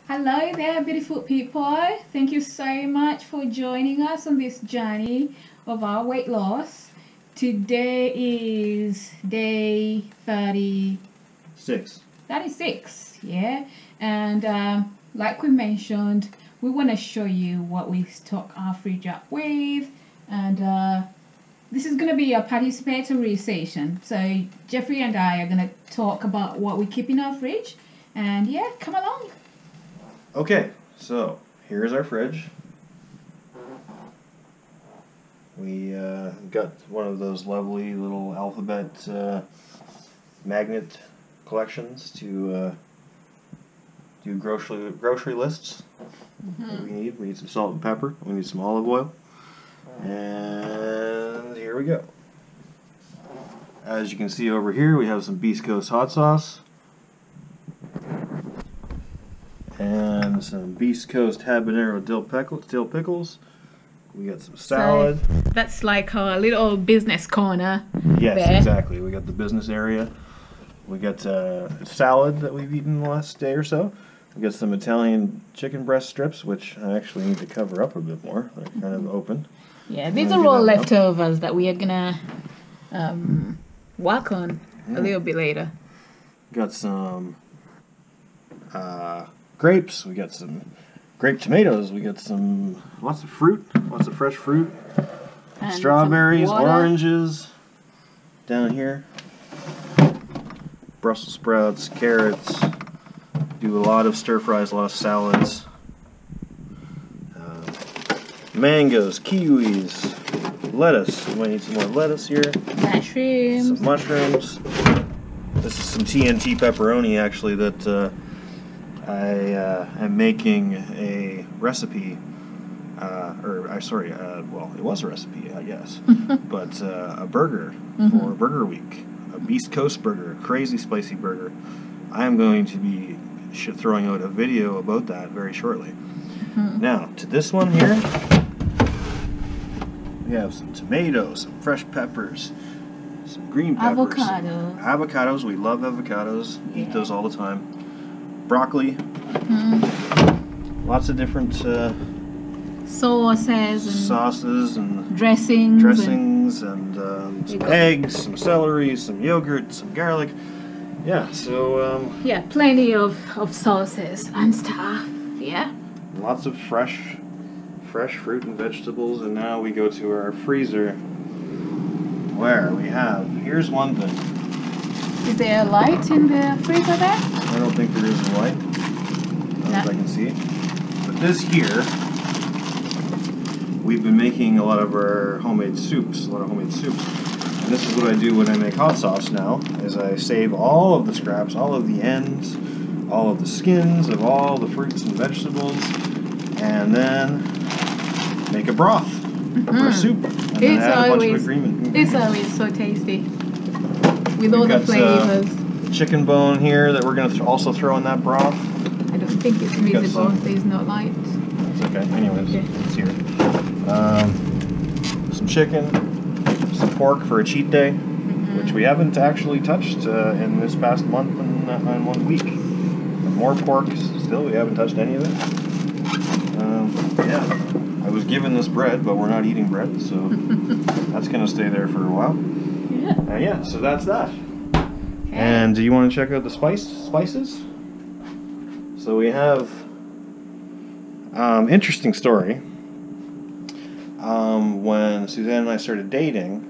Hello there, beautiful people. Thank you so much for joining us on this journey of our weight loss. Today is day 36. 36, yeah. And like we mentioned, we want to show you what we stock our fridge up with. And this is going to be a participatory session. So Jeffrey and I are going to talk about what we keep in our fridge. And yeah, come along. Okay, so here's our fridge. We got one of those lovely little alphabet magnet collections to do grocery lists. What we need some salt and pepper. We need some olive oil. And here we go. As you can see over here, we have some Beast Coast hot sauce. And some Beast Coast habanero dill pickles. We got some salad. So that's like our little business corner. Yes, there. exactly. We got the business area. We got salad that we've eaten the last day or so. We got some Italian chicken breast strips, which I actually need to cover up a bit more. They're kind of open. Yeah, these are all leftovers that we are gonna work on a little bit later. Got some grapes. We got some grape tomatoes. We got some lots of fruit, lots of fresh fruit. And Strawberries, oranges. Down here. Brussels sprouts, carrots. Do a lot of stir fries, a lot of salads. Mangoes, kiwis, lettuce. We might need some more lettuce here. Mushrooms. Some mushrooms. This is some TNT pepperoni, actually, that I am making a recipe. Well, it was a recipe, I guess. But a burger for Burger Week. A Beast Coast burger, a crazy spicy burger. I am going to be throwing out a video about that very shortly. Now, to this one here, we have some tomatoes, some fresh peppers, some green peppers. Avocados, we love avocados. Eat those all the time. Broccoli. Lots of different sauces and dressings and some eggs, some celery, some yogurt, some garlic. Yeah, so yeah, plenty of sauces and stuff. Yeah. Lots of fresh fruit and vegetables, and now we go to our freezer where we have, here's one thing. Is there a light in the freezer there? I don't think there is a light, as I can see. But this here, we've been making a lot of our homemade soups, And this is what I do when I make hot sauce now, is I save all of the scraps, all of the ends, all of the skins of all the fruits and vegetables, and then make a broth for a soup. And then add a bunch of agreement. It's always so tasty with all the flavors. Chicken bone here that we're going to also throw in that broth. I don't think it's visible. There's no light. It's okay. Anyways, it's here. Some chicken, some pork for a cheat day, which we haven't actually touched in this past month and 1 week. More pork still. We haven't touched any of it. Yeah. I was given this bread, but we're not eating bread, so that's going to stay there for a while. Yeah, so that's that. Okay. And do you want to check out the spices? So we have interesting story. When Susanne and I started dating,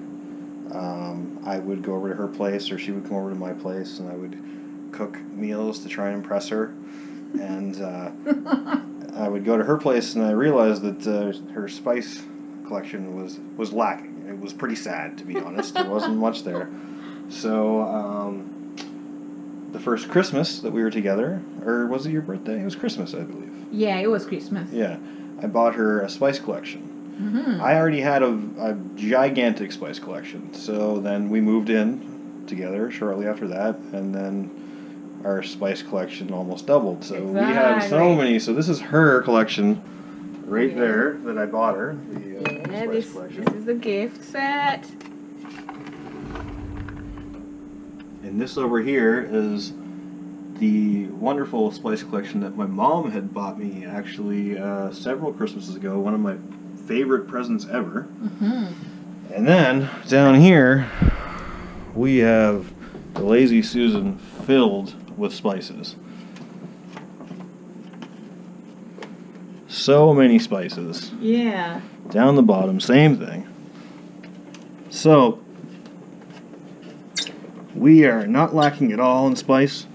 I would go over to her place, or she would come over to my place, and I would cook meals to try and impress her. And I would go to her place, and I realized that her spice collection was lacking. It was pretty sad, to be honest. There wasn't much there. So the first Christmas that we were together, or was it your birthday? It was Christmas, I believe. Yeah, it was Christmas. Yeah, I bought her a spice collection. I already had a gigantic spice collection, so then we moved in together shortly after that, and then our spice collection almost doubled. So we have so many. So this is her collection right there that I bought her. The spice collection. This is the gift set. And this over here is the wonderful spice collection that my mom had bought me actually several Christmases ago. One of my favorite presents ever. And then down here we have the Lazy Susan filled with spices. So many spices. Yeah. Down the bottom, same thing. So we are not lacking at all in spice.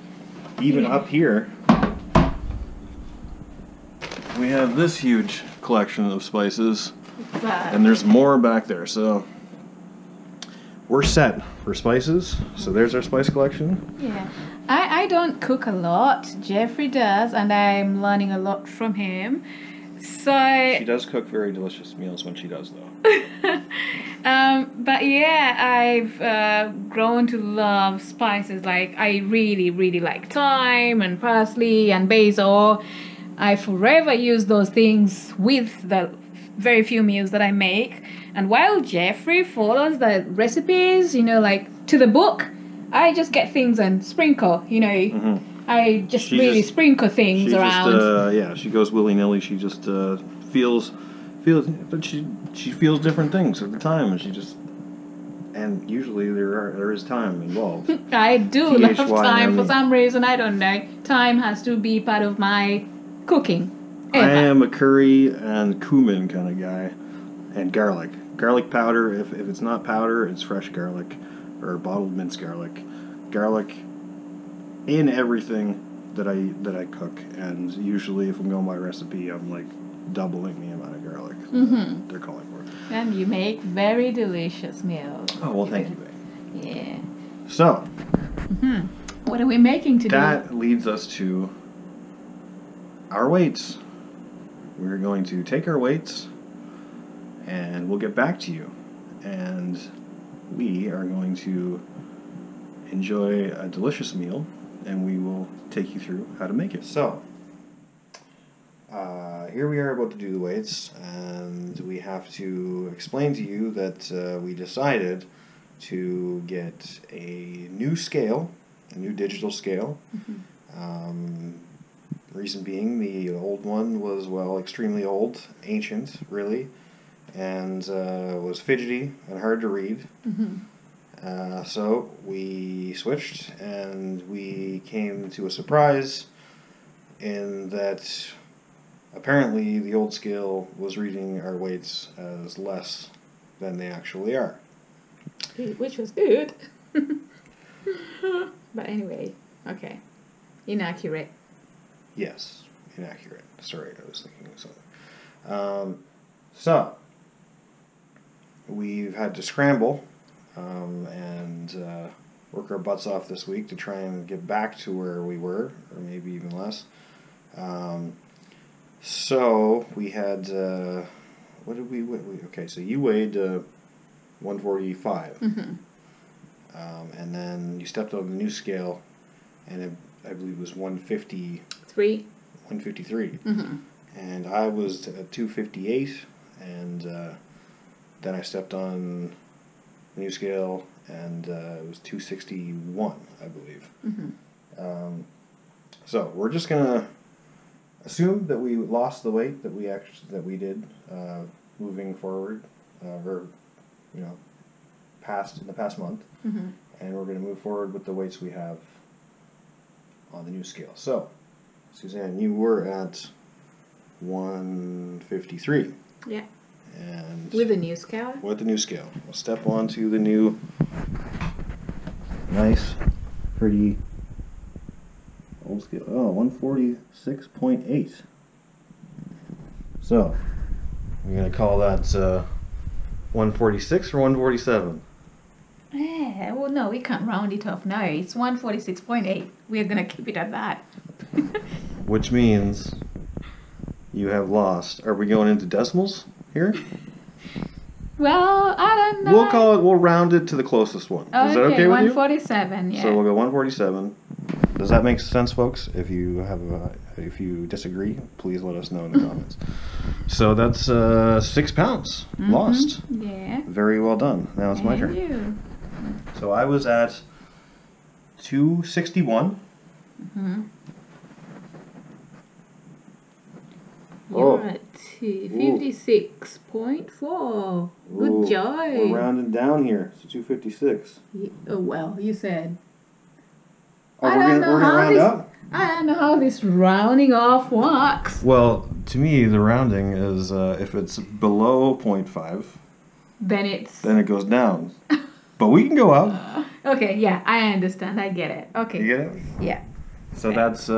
Even up here, we have this huge collection of spices, and there's more back there. So we're set for spices. So there's our spice collection. Yeah. I don't cook a lot. Jeffrey does, and I'm learning a lot from him. So She does cook very delicious meals when she does, though. but yeah, I've grown to love spices. Like, I really, really like thyme and parsley and basil. I forever use those things with the very few meals that I make. And while Jeffrey follows the recipes, you know, like to the book, I just get things and sprinkle, you know. I just sprinkle things around. Yeah, she goes willy-nilly. She just feels, but she feels different things at the time, and usually there is time involved. I do love thyme for some reason. I don't know. Thyme has to be part of my cooking. I am a curry and cumin kind of guy, and garlic powder. If it's not powder, it's fresh garlic or bottled minced garlic. Garlic in everything that I cook, and usually if I'm going by recipe, I'm like doubling the amount of garlic that they're calling for. And you make very delicious meals. Oh, well, thank you, babe. Yeah. So, what are we making today? That leads us to our weights. We're going to take our weights, and we'll get back to you, and we are going to enjoy a delicious meal, and we will take you through how to make it. So, here we are about to do the weights, and we have to explain to you that we decided to get a new scale, a new digital scale. Reason being, the old one was, well, extremely old, ancient, really, and was fidgety and hard to read. So we switched, and we came to a surprise in that apparently the old scale was reading our weights as less than they actually are. Which was good. But anyway, okay. Inaccurate. Yes, inaccurate. Sorry, I was thinking of something. So, we've had to scramble and work our butts off this week to try and get back to where we were, or maybe even less. So, we had, what did we weigh? Okay, so you weighed 145. And then you stepped on the new scale, and I believe it was 153. And I was at 258, and then I stepped on the new scale, and it was 261, I believe. So we're just gonna assume that we lost the weight that we did moving forward, or in the past month, and we're gonna move forward with the weights we have on the new scale. So, Suzanne, you were at 153. Yeah. And with the new scale? With the new scale. We'll step onto the new, nice, pretty old scale. Oh, 146.8. So, we're going to call that 146 or 147? Yeah, well, no, we can't round it off. No, it's 146.8. We're going to keep it at that. Which means you have lost. Are we going into decimals here? Well, I don't know. We'll round it to the closest one. Okay, is that okay with you? 147, yeah. So we'll go 147. Does that make sense, folks? If you disagree, please let us know in the comments. So that's 6 pounds lost. Yeah. Very well done. Now it's my turn. You. So I was at 261, Mm-hmm. Oh. You're at 56.4. Good job. We're rounding down here. It's 256. Oh, well, you said. Oh, we're gonna round up? I don't know how this rounding off works. Well, to me, the rounding is if it's below 0.5, then it goes down. But we can go up. Okay, yeah, I understand. I get it. Okay. You get it? Yeah. So that's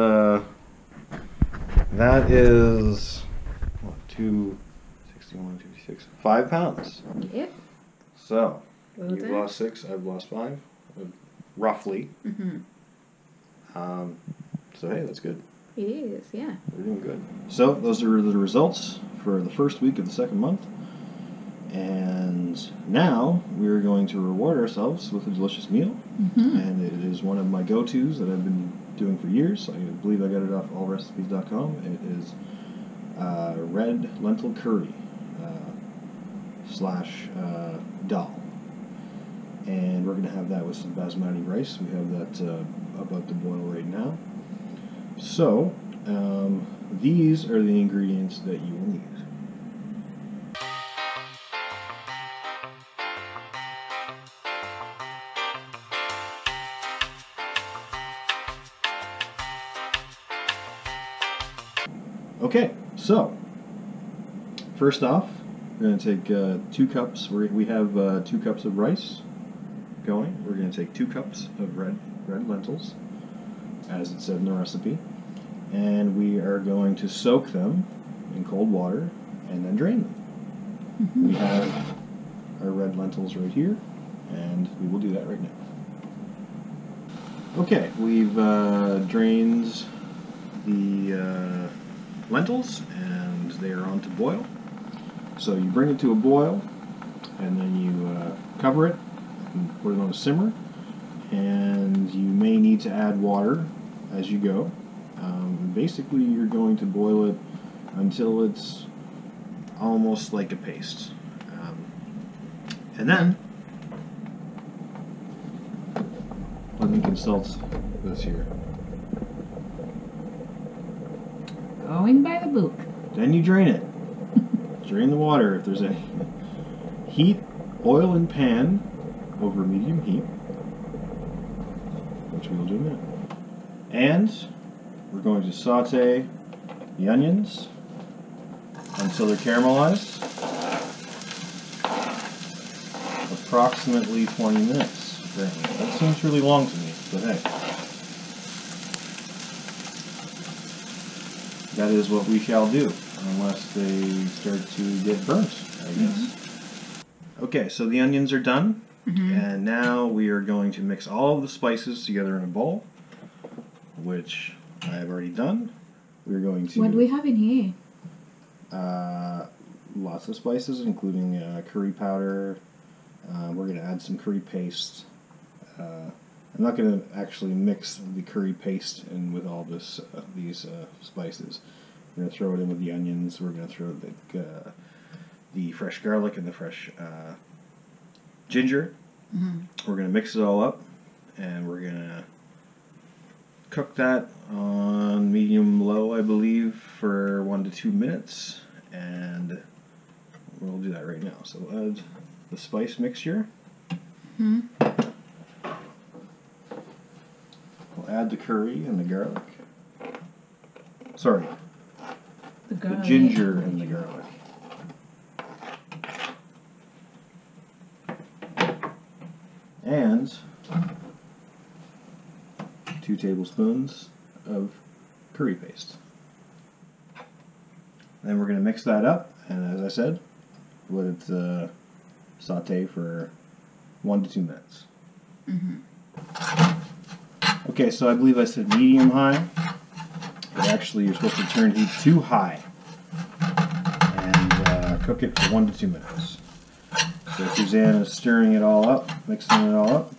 that is what, 261, 256, 5 pounds. Yep. So Well you've done. lost 6, I've lost 5, roughly. Mm-hmm. So hey, that's good. It is, yeah. We're doing good. So those are the results for the first week of the second month. And now we're going to reward ourselves with a delicious meal. Mm-hmm. And it is one of my go-tos that I've been doing for years. I believe I got it off allrecipes.com. It is red lentil curry / dal. And we're going to have that with some basmati rice. We have that about to boil right now. So, these are the ingredients that you will need. Okay, so first off, we're going to take 2 cups. We have 2 cups of rice going. We're going to take 2 cups of red lentils, as it said in the recipe, and we are going to soak them in cold water and then drain them. Mm-hmm. We have our red lentils right here, and we will do that right now. Okay, we've drained the lentils, and they are on to boil. So you bring it to a boil, and then you cover it and put it on a simmer, and you may need to add water as you go. Basically, you're going to boil it until it's almost like a paste. And then, let me consult this here. Going by the book. Then you drain it. Drain the water if there's any. Heat oil in pan over medium heat, which we will do in a minute. And we're going to saute the onions until they're caramelized. Approximately 20 minutes, apparently. That seems really long to me, but hey. That is what we shall do, unless they start to get burnt, I guess. Mm-hmm. Okay, so the onions are done, and now we are going to mix all of the spices together in a bowl, which I have already done. We're going to... What do we have in here? Lots of spices, including curry powder. We're going to add some curry paste. I'm not going to actually mix the curry paste in with all these spices. We're going to throw it in with the onions. We're going to throw the fresh garlic and the fresh ginger. Mm-hmm. We're going to mix it all up, and we're going to cook that on medium-low, I believe, for 1 to 2 minutes, and we'll do that right now. So we'll add the spice mixture. Mm-hmm. We'll add the curry and the garlic. Sorry, the ginger and the garlic. And 2 tablespoons of curry paste. Then we're going to mix that up, and as I said, let it saute for 1 to 2 minutes. Mm-hmm. Okay, so I believe I said medium-high, but actually you're supposed to turn heat to high and cook it for 1 to 2 minutes. So Susanne is stirring it all up, mixing it all up.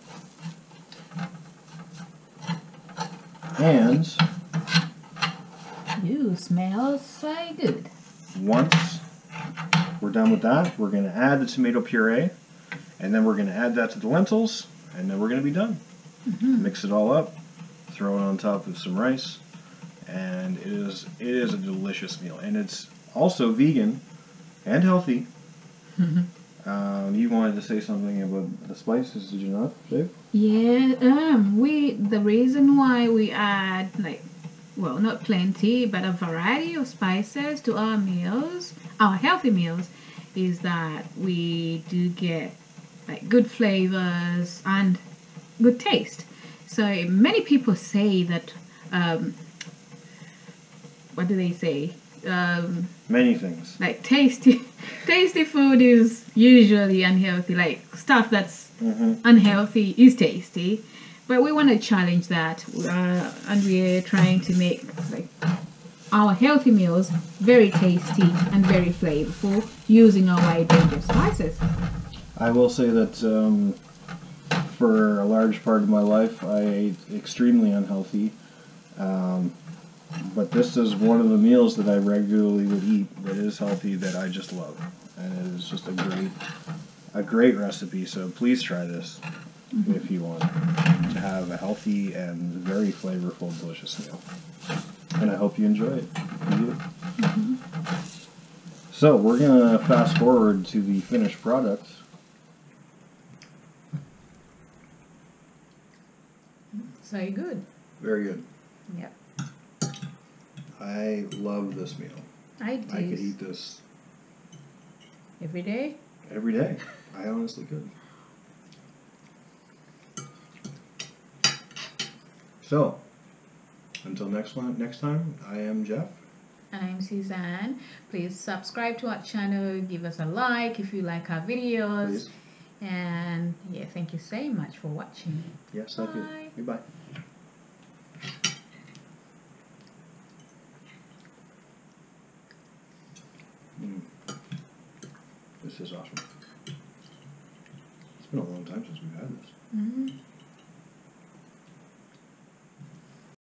And you smell so good. Once we're done with that, we're going to add the tomato puree, and then we're going to add that to the lentils, and then we're going to be done. Mm-hmm. Mix it all up, throw it on top of some rice, and it is a delicious meal, and it's also vegan and healthy. You wanted to say something about the spices, did you not, Dave? Yeah, the reason why we add not plenty, but a variety of spices to our meals, our healthy meals, is that we do get good flavors and good taste. So many people say that, what do they say? Many things. Like tasty food is usually unhealthy. Like stuff that's unhealthy is tasty, but we want to challenge that, and we're trying to make our healthy meals very tasty and very flavorful using a wide range of spices. I will say that for a large part of my life, I ate extremely unhealthy. But this is one of the meals that I regularly would eat that is healthy, that I just love, and it is just a great recipe. So please try this if you want to have a healthy and very flavorful, delicious meal. And I hope you enjoy it. You do. So we're gonna fast forward to the finished product. So good. Very good. Yep. I love this meal. I do. I could eat this every day. every day. I honestly could. So, until next time, I am Jeff. I'm Susanne. Please subscribe to our channel. Give us a like if you like our videos. Please. And yeah, thank you so much for watching. Yes, thank you. Goodbye. This is awesome. It's been a long time since we've had this.